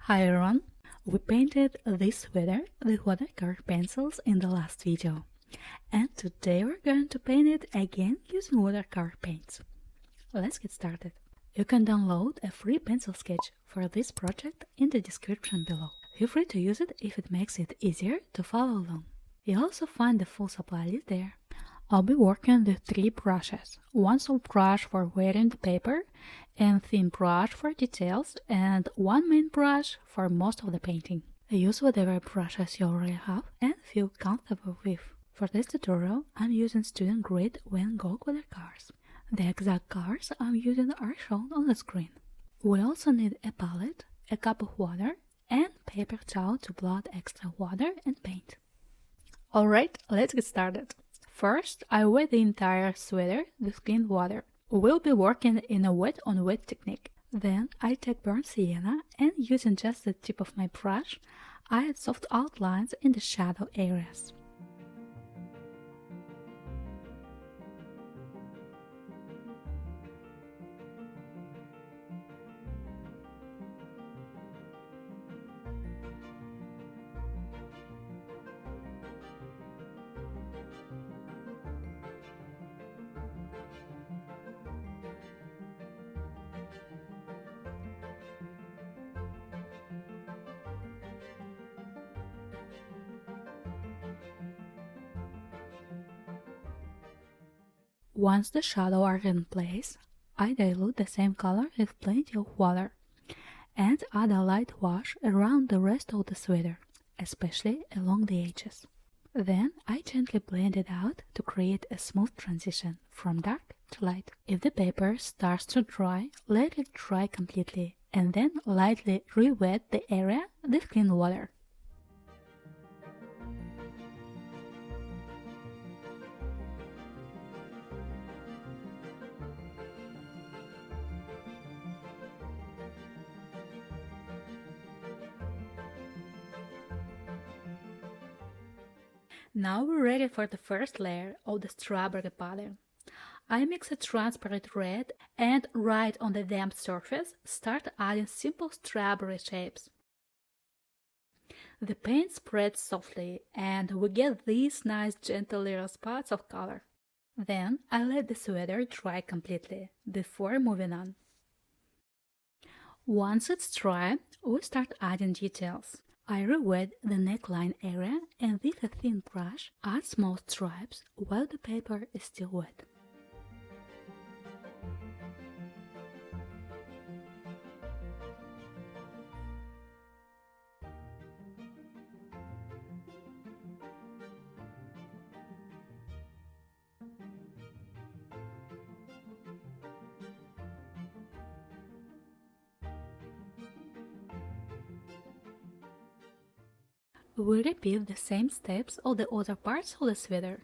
Hi everyone! We painted this sweater with watercolor pencils in the last video, and today we're going to paint it again using watercolor paints. Let's get started. You can download a free pencil sketch for this project in the description below. Feel free to use it if it makes it easier to follow along. You'll also find the full supply list there. I'll be working with 3 brushes, one soft brush for weighting the paper, and thin brush for details, and one main brush for most of the painting. Use whatever brushes you already have and feel comfortable with. For this tutorial, I'm using student grade Van Gogh watercolors. The exact colors I'm using are shown on the screen. We also need a palette, a cup of water, and paper towel to blot extra water and paint. Alright, let's get started. First, I wet the entire sweater with clean water. We'll be working in a wet-on-wet technique. Then I take burnt sienna and using just the tip of my brush, I add soft outlines in the shadow areas. Once the shadows are in place, I dilute the same color with plenty of water and add a light wash around the rest of the sweater, especially along the edges. Then I gently blend it out to create a smooth transition from dark to light. If the paper starts to dry, let it dry completely and then lightly re-wet the area with clean water. Now we're ready for the first layer of the strawberry pattern. I mix a transparent red and right on the damp surface start adding simple strawberry shapes. The paint spreads softly and we get these nice gentle little spots of color. Then I let the sweater dry completely before moving on. Once it's dry, we start adding details. I re-wet the neckline area and with a thin brush add small stripes while the paper is still wet. We repeat the same steps of the other parts of the sweater.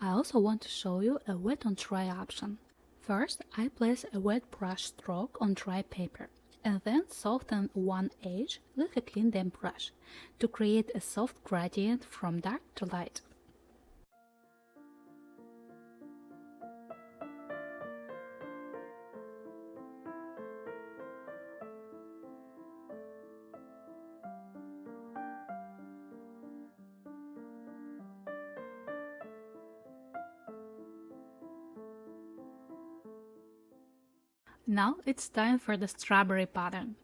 I also want to show you a wet on dry option. First, I place a wet brush stroke on dry paper and then soften one edge with a clean damp brush to create a soft gradient from dark to light. Now it's time for the strawberry pattern.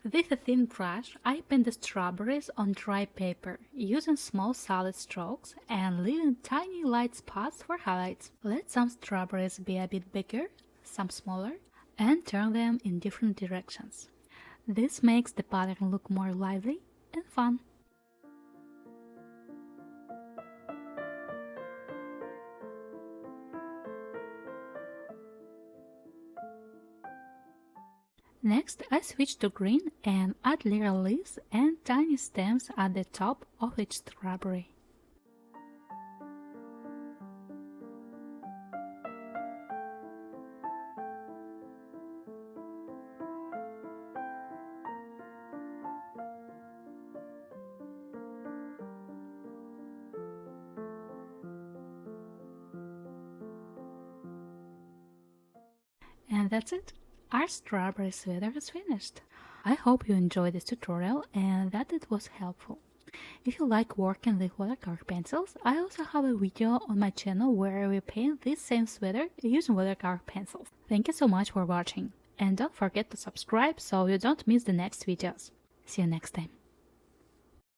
With a thin brush, I paint the strawberries on dry paper, using small solid strokes and leaving tiny light spots for highlights. Let some strawberries be a bit bigger, some smaller, and turn them in different directions. This makes the pattern look more lively and fun. Next, I switch to green and add little leaves and tiny stems at the top of each strawberry. And that's it. Our strawberry sweater is finished. I hope you enjoyed this tutorial and that it was helpful. If you like working with watercolor pencils, I also have a video on my channel where we paint this same sweater using watercolor pencils. Thank you so much for watching, and don't forget to subscribe so you don't miss the next videos. See you next time.